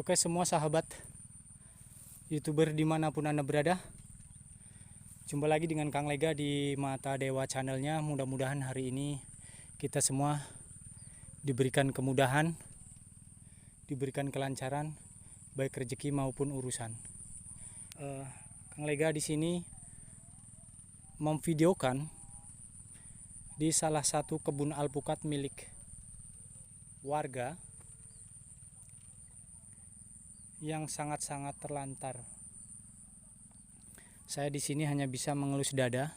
Oke semua sahabat YouTuber dimanapun Anda berada, jumpa lagi dengan Kang Lega di Mata Dewa channelnya. Mudah-mudahan hari ini kita semua diberikan kemudahan, diberikan kelancaran, baik rezeki maupun urusan. Kang Lega di sini memvideokan di salah satu kebun alpukat milik warga yang sangat-sangat terlantar. Saya di sini hanya bisa mengelus dada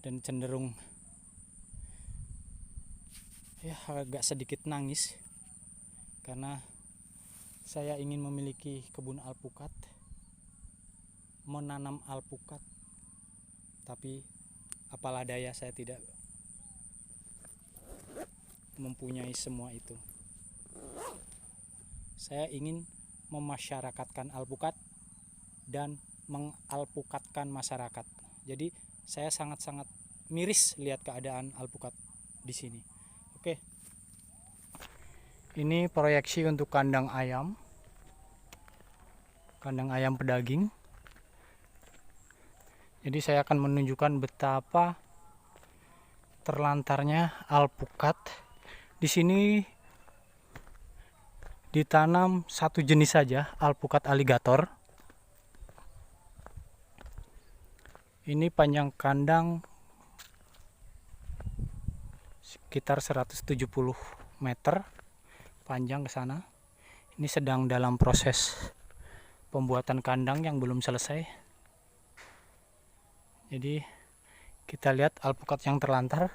dan cenderung agak sedikit nangis karena saya ingin memiliki kebun alpukat, menanam alpukat, tapi apalah daya saya tidak mempunyai semua itu. Saya ingin memasyarakatkan alpukat dan mengalpukatkan masyarakat. Jadi saya sangat-sangat miris lihat keadaan alpukat di sini. Oke. Ini proyeksi untuk kandang ayam. Kandang ayam pedaging. Jadi saya akan menunjukkan betapa terlantarnya alpukat. Di sini ditanam satu jenis saja, alpukat aligator. Ini panjang kandang sekitar 170 meter panjang ke sana. Ini sedang dalam proses pembuatan kandang yang belum selesai. Jadi kita lihat alpukat yang terlantar.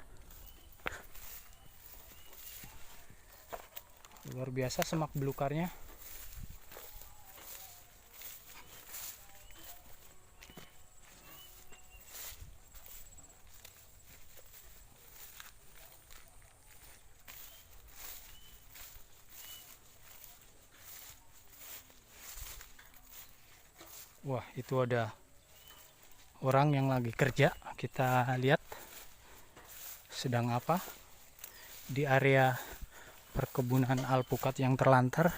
Luar biasa semak belukarnya. Wah, itu ada orang yang lagi kerja. Kita lihat sedang apa di area perkebunan alpukat yang terlantar.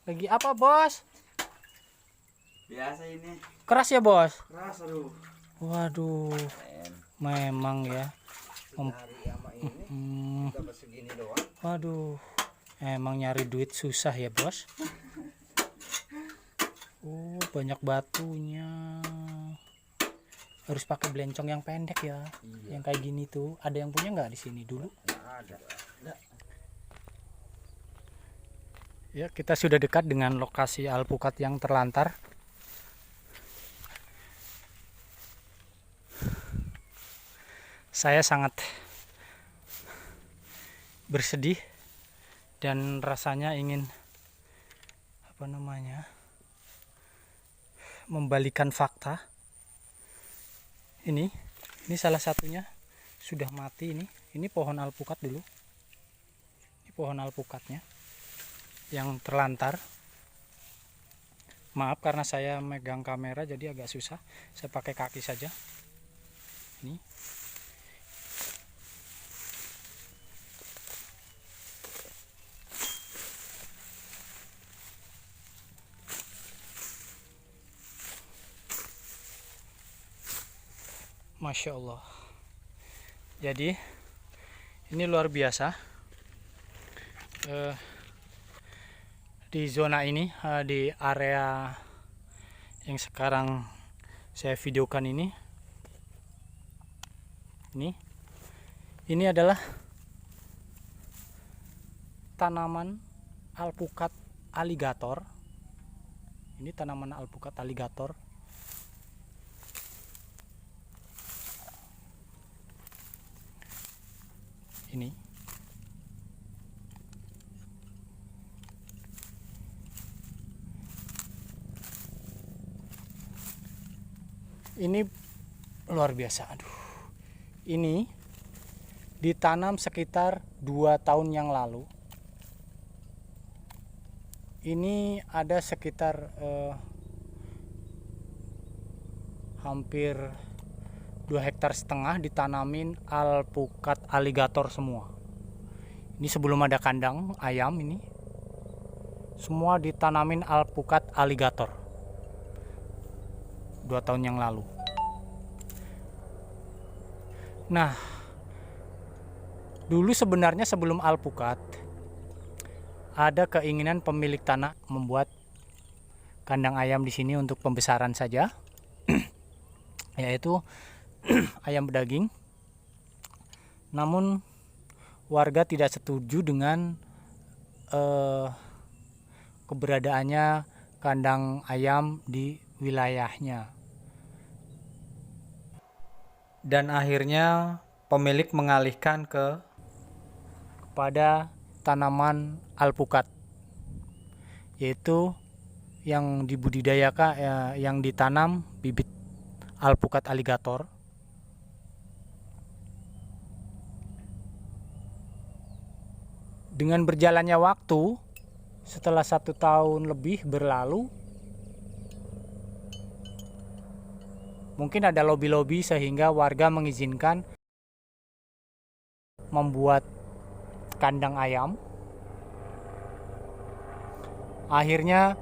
Lagi apa, Bos? Biasa ini. Keras ya, Bos? Keras, aduh. Waduh. Memang ya. Dapat segini doang. Waduh. Emang nyari duit susah ya, Bos? Banyak batunya. Harus pakai belencong yang pendek ya. Iya. Yang kayak gini tuh. Ada yang punya nggak di sini dulu? Ada. Ya, kita sudah dekat dengan lokasi alpukat yang terlantar. Saya sangat bersedih dan rasanya ingin membalikan fakta. Ini salah satunya sudah mati ini pohon alpukat dulu. Ini pohon alpukatnya yang terlantar. Maaf karena saya megang kamera jadi agak susah. Saya pakai kaki saja. Ini. Masya Allah. Jadi ini luar biasa. Di zona ini, di area yang sekarang saya videokan ini adalah tanaman alpukat aligator. Ini tanaman alpukat aligator. Ini luar biasa. Aduh. Ini ditanam sekitar 2 tahun yang lalu. Ini ada sekitar hampir 2,5 hektar ditanamin alpukat aligator semua. Ini sebelum ada kandang ayam, ini semua ditanamin alpukat aligator 2 tahun yang lalu. Nah, dulu sebenarnya sebelum alpukat ada keinginan pemilik tanah membuat kandang ayam di sini untuk pembesaran saja, yaitu ayam pedaging. Namun warga tidak setuju dengan keberadaannya kandang ayam di wilayahnya. Dan akhirnya pemilik mengalihkan kepada tanaman alpukat, yaitu yang dibudidayakan, yang ditanam bibit alpukat aligator. Dengan berjalannya waktu, setelah 1 tahun lebih berlalu, mungkin ada lobby-lobby sehingga warga mengizinkan membuat kandang ayam. Akhirnya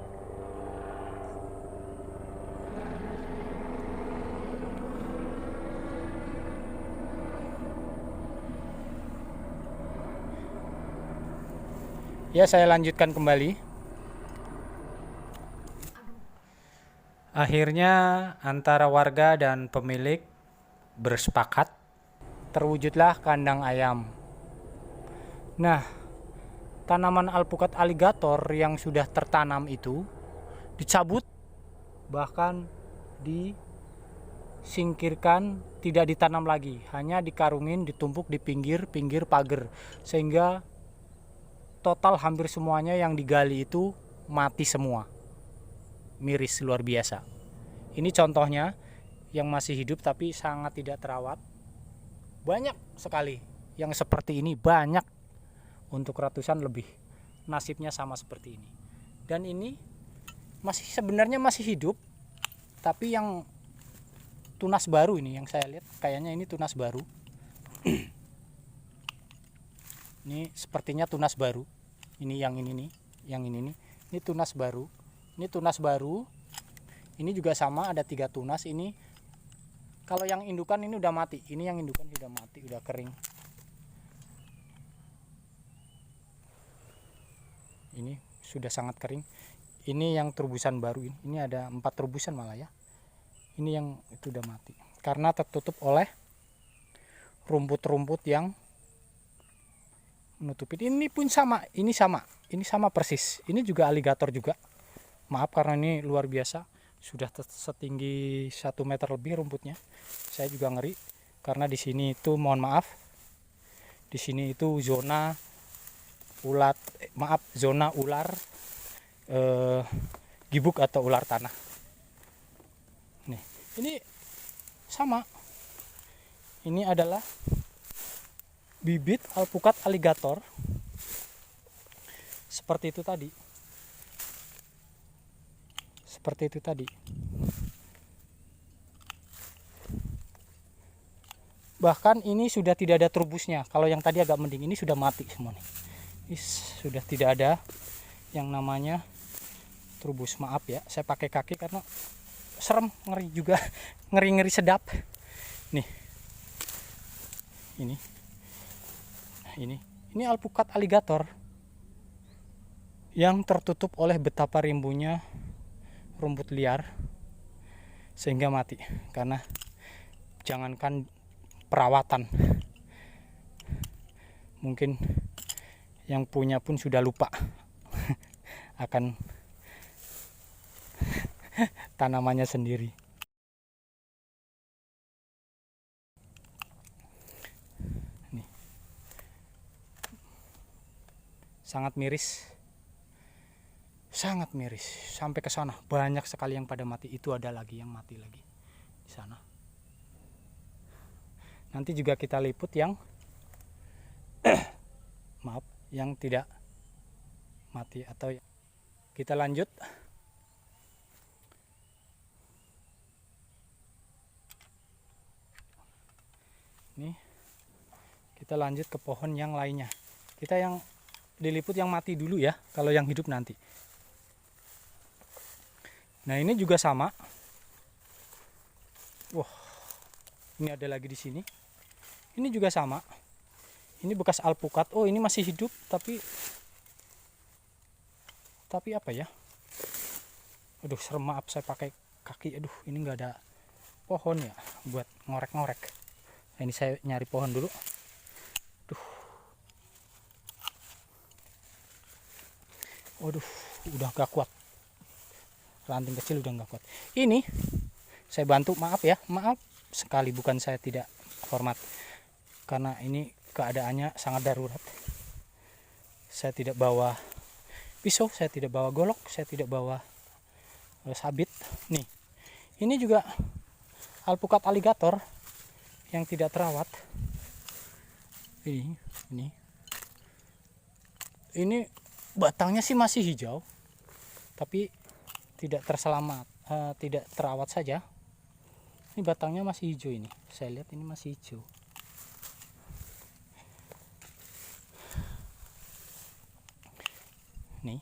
ya, saya lanjutkan kembali. Akhirnya antara warga dan pemilik bersepakat, terwujudlah kandang ayam. Nah, tanaman alpukat aligator yang sudah tertanam itu dicabut, bahkan disingkirkan, tidak ditanam lagi, hanya dikarungin, ditumpuk di pinggir-pinggir pagar, sehingga total hampir semuanya yang digali itu mati semua. Miris luar biasa. Ini contohnya yang masih hidup tapi sangat tidak terawat. Banyak sekali yang seperti ini, banyak, untuk ratusan lebih nasibnya sama seperti ini. Dan ini sebenarnya masih hidup, tapi yang tunas baru ini yang saya lihat, kayaknya ini tunas baru. Ini sepertinya tunas baru. Ini yang ini nih, yang ini nih. Ini tunas baru. Ini tunas baru. Ini juga sama, ada 3 tunas. Ini kalau yang indukan ini udah mati. Ini yang indukan sudah mati, udah kering. Ini sudah sangat kering. Ini yang terubusan baru ini. Ini ada 4 terubusan malah ya. Ini yang itu udah mati karena tertutup oleh rumput-rumput yang menutupin. Ini pun sama, ini sama persis. Ini juga aligator juga. Maaf karena ini luar biasa, sudah setinggi 1 meter lebih rumputnya. Saya juga ngeri karena di sini itu, mohon maaf, di sini itu zona ular gibuk atau ular tanah. Nih, ini sama. Ini adalah bibit alpukat aligator seperti itu tadi. Seperti itu tadi. Bahkan ini sudah tidak ada trubusnya. Kalau yang tadi agak mending, ini sudah mati semua nih. Ini sudah tidak ada yang namanya trubus. Maaf ya, saya pakai kaki karena serem, ngeri juga. Ngeri-ngeri sedap. Nih. Ini alpukat aligator yang tertutup oleh betapa rimbunya rumput liar sehingga mati karena jangankan perawatan, mungkin yang punya pun sudah lupa akan tanamannya sendiri. Nih. Sangat miris. Sangat miris, sampai ke sana banyak sekali yang pada mati. Itu ada lagi yang mati lagi di sana. Nanti juga kita liput yang maaf, yang tidak mati. Atau kita lanjut. Nih, kita lanjut ke pohon yang lainnya. Kita yang diliput yang mati dulu ya, kalau yang hidup nanti. Nah, ini juga sama. Wah, ini ada lagi di sini. Ini juga sama. Ini bekas alpukat. Oh, ini masih hidup, tapi apa ya? Aduh, serem, maaf saya pakai kaki. Aduh, ini nggak ada pohon ya buat ngorek-ngorek. Nah, ini saya nyari pohon dulu. Duh. Waduh, udah gak kuat. Ranting kecil udah gak kuat. Ini saya bantu, maaf ya, maaf sekali, bukan saya tidak hormat, karena ini keadaannya sangat darurat. Saya tidak bawa pisau, saya tidak bawa golok, saya tidak bawa sabit. Nih, ini juga alpukat aligator yang tidak terawat. Ini batangnya sih masih hijau, tapi tidak tidak terawat saja. Ini batangnya masih hijau, ini saya lihat ini masih hijau. Nih,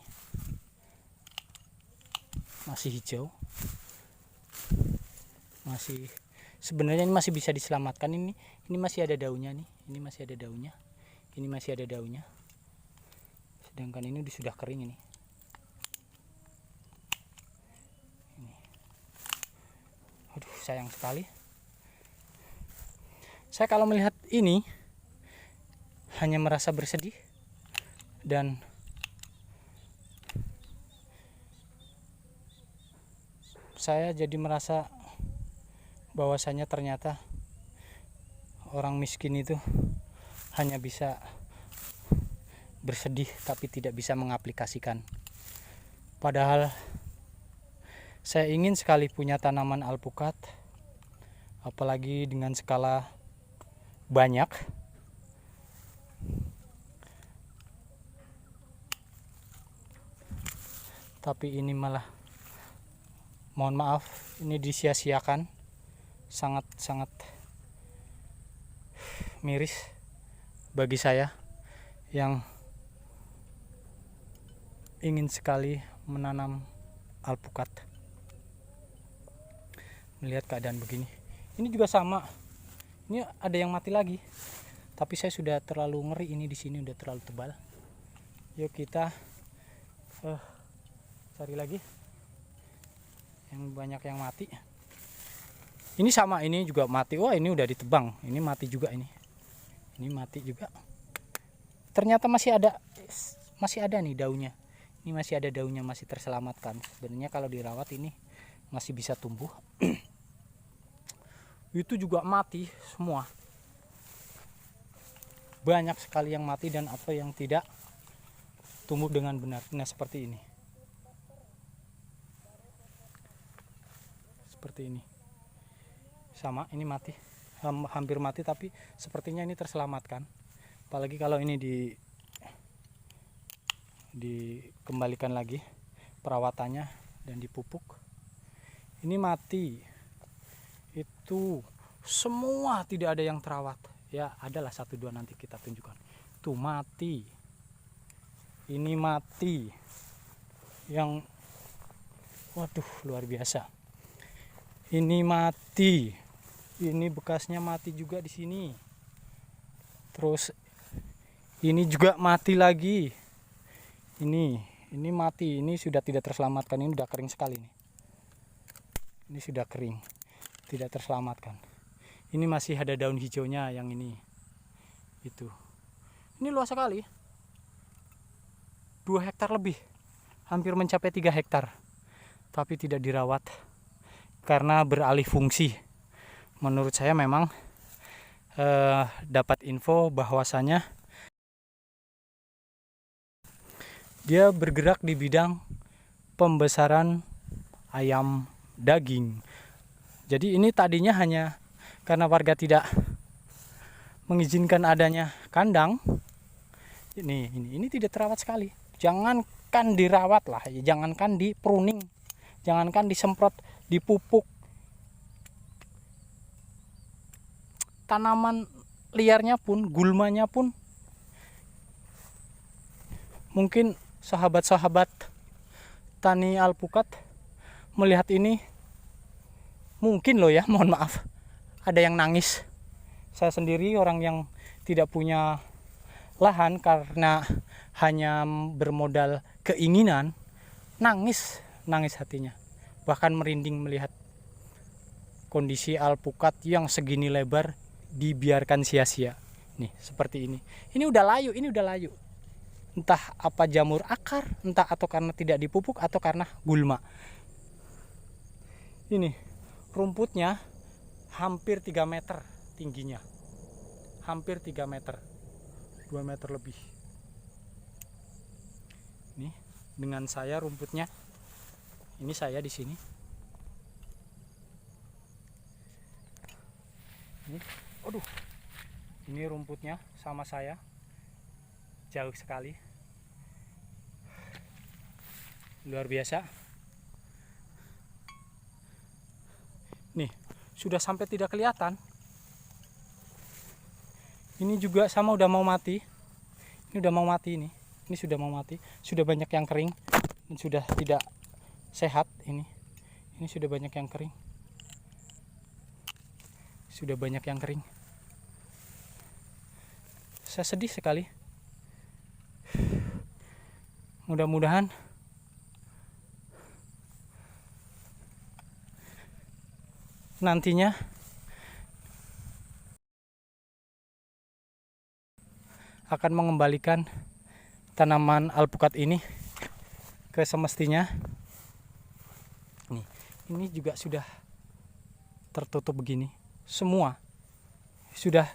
masih hijau, masih, sebenarnya ini masih bisa diselamatkan. Ini masih ada daunnya nih, ini masih ada daunnya, ini masih ada daunnya. Sedangkan ini sudah kering ini. Aduh, sayang sekali. Saya kalau melihat ini hanya merasa bersedih, dan saya jadi merasa bahwasanya ternyata orang miskin itu hanya bisa bersedih tapi tidak bisa mengaplikasikan. Padahal saya ingin sekali punya tanaman alpukat, apalagi dengan skala banyak. Tapi ini malah, mohon maaf, ini disia-siakan. Sangat miris bagi saya yang ingin sekali menanam alpukat. Melihat keadaan begini, ini juga sama. Ini ada yang mati lagi, tapi saya sudah terlalu ngeri, ini di sini udah terlalu tebal. Yuk kita cari lagi yang banyak yang mati. Ini sama, ini juga mati. Wah, ini udah ditebang, ini mati juga, ini mati juga. Ternyata masih ada nih daunnya. Ini masih ada daunnya, masih terselamatkan. Sebenarnya kalau dirawat ini masih bisa tumbuh. Itu juga mati semua. Banyak sekali yang mati dan apa yang tidak tumbuh dengan benar. Nah, seperti ini. Seperti ini. Sama, ini mati. Hampir mati, tapi sepertinya ini terselamatkan. Apalagi kalau ini dikembalikan lagi perawatannya dan dipupuk. Ini mati. Itu semua tidak ada yang terawat. Ya, adalah 1-2 nanti kita tunjukkan. Tuh mati. Ini mati. Yang waduh, luar biasa. Ini mati. Ini bekasnya mati juga di sini. Terus ini juga mati lagi. Ini mati, ini sudah tidak terselamatkan, ini sudah kering sekali nih. Ini sudah kering, tidak terselamatkan. Ini masih ada daun hijaunya yang ini. Itu. Ini luas sekali. 2 hektar lebih. Hampir mencapai 3 hektar. Tapi tidak dirawat karena beralih fungsi. Menurut saya memang dapat info bahwasanya dia bergerak di bidang pembesaran ayam daging. Jadi ini tadinya hanya karena warga tidak mengizinkan adanya kandang. Ini tidak terawat sekali. Jangankan dirawat lah, jangankan di pruning, jangankan disemprot, dipupuk. Tanaman liarnya pun, gulmanya pun, mungkin sahabat-sahabat tani alpukat melihat ini mungkin loh ya, mohon maaf, ada yang nangis. Saya sendiri orang yang tidak punya lahan karena hanya bermodal keinginan, nangis hatinya, bahkan merinding melihat kondisi alpukat yang segini lebar dibiarkan sia-sia. Nih seperti ini udah layu, entah apa jamur akar, entah atau karena tidak dipupuk atau karena gulma. Ini rumputnya hampir 3 meter tingginya, hampir 3 meter, 2 meter lebih. Nih dengan saya rumputnya, ini saya di sini. Ini, aduh, ini rumputnya sama saya, jauh sekali, luar biasa. Nih sudah sampai tidak kelihatan. Ini juga sama udah mau mati. Ini udah mau mati ini. Ini sudah mau mati. Sudah banyak yang kering dan sudah tidak sehat ini. Ini sudah banyak yang kering. Sudah banyak yang kering. Saya sedih sekali. Mudah-mudahan nantinya akan mengembalikan tanaman alpukat ini ke semestinya. Nih, ini juga sudah tertutup begini. Semua sudah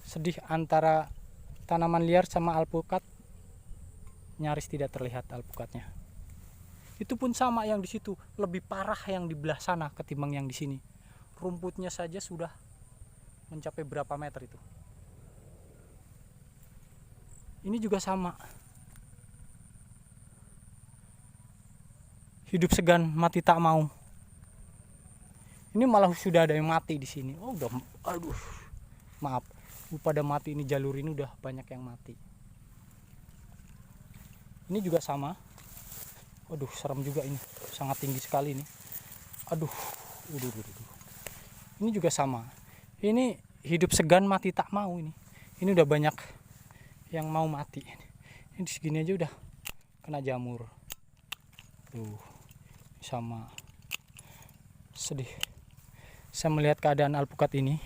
sedih, antara tanaman liar sama alpukat nyaris tidak terlihat alpukatnya. Itu pun sama yang di situ, lebih parah yang di belah sana ketimbang yang di sini. Rumputnya saja sudah mencapai berapa meter itu. Ini juga sama. Hidup segan mati tak mau. Ini malah sudah ada yang mati di sini. Oh, udah, aduh. Maaf. Pada mati ini, jalur ini udah banyak yang mati. Ini juga sama. Waduh, serem juga ini. Sangat tinggi sekali ini. Aduh. Ini juga sama. Ini hidup segan mati tak mau ini. Ini udah banyak yang mau mati. Ini segini aja udah kena jamur. Tuh. Sama. Sedih. Saya melihat keadaan alpukat ini.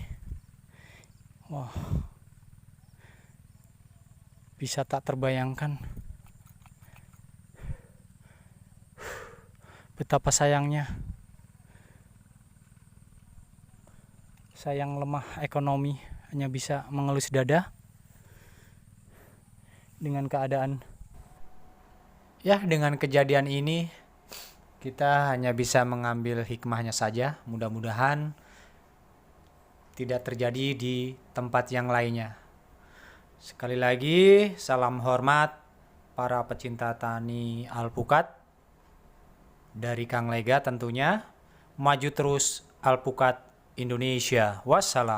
Wah. Bisa tak terbayangkan betapa sayangnya. Sayang lemah ekonomi, hanya bisa mengelus dada dengan keadaan. Ya, dengan kejadian ini kita hanya bisa mengambil hikmahnya saja. Mudah-mudahan tidak terjadi di tempat yang lainnya. Sekali lagi, salam hormat para pecinta tani alpukat. Dari Kang Lega tentunya. Maju terus alpukat Indonesia. Wassalam.